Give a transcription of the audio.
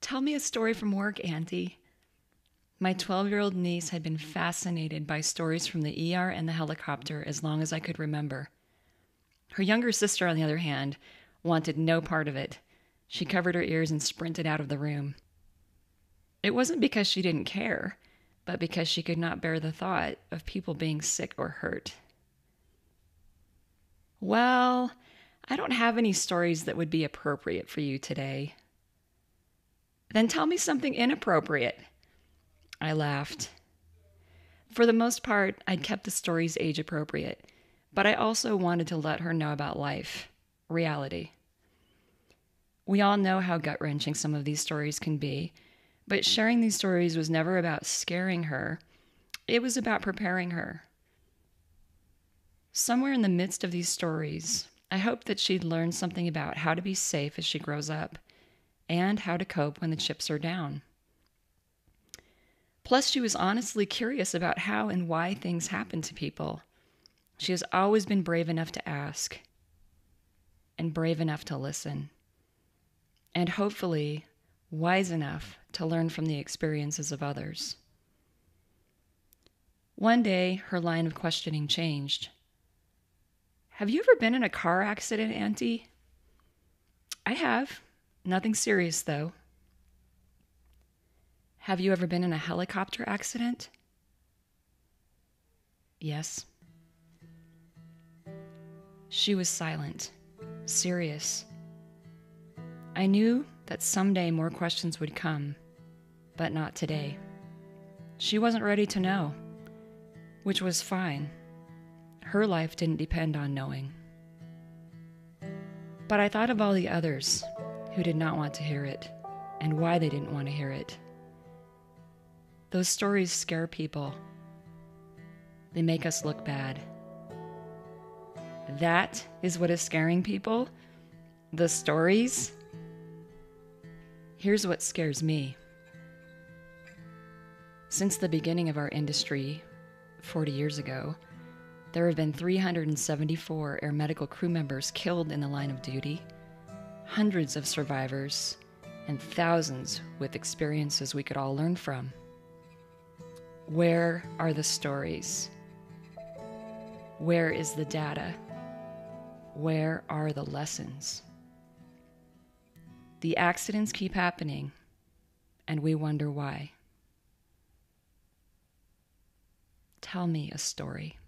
Tell me a story from work, Auntie. My 12-year-old niece had been fascinated by stories from the ER and the helicopter as long as I could remember. Her younger sister, on the other hand, wanted no part of it. She covered her ears and sprinted out of the room. It wasn't because she didn't care, but because she could not bear the thought of people being sick or hurt. Well, I don't have any stories that would be appropriate for you today. Then tell me something inappropriate. I laughed. For the most part, I'd kept the stories age appropriate, but I also wanted to let her know about life, reality. We all know how gut-wrenching some of these stories can be, but sharing these stories was never about scaring her. It was about preparing her. Somewhere in the midst of these stories, I hoped that she'd learn something about how to be safe as she grows up, and how to cope when the chips are down. Plus, she was honestly curious about how and why things happen to people. She has always been brave enough to ask, and brave enough to listen, and hopefully wise enough to learn from the experiences of others. One day, her line of questioning changed. Have you ever been in a car accident, Auntie? I have. Nothing serious, though. Have you ever been in a helicopter accident? Yes. She was silent, serious. I knew that someday more questions would come, but not today. She wasn't ready to know, which was fine. Her life didn't depend on knowing. But I thought of all the others who did not want to hear it, and why they didn't want to hear it. Those stories scare people. They make us look bad. That is what is scaring people? The stories? Here's what scares me. Since the beginning of our industry, 40 years ago, there have been 374 air medical crew members killed in the line of duty, hundreds of survivors, and thousands with experiences we could all learn from. Where are the stories? Where is the data? Where are the lessons? The accidents keep happening, and we wonder why. Tell me a story.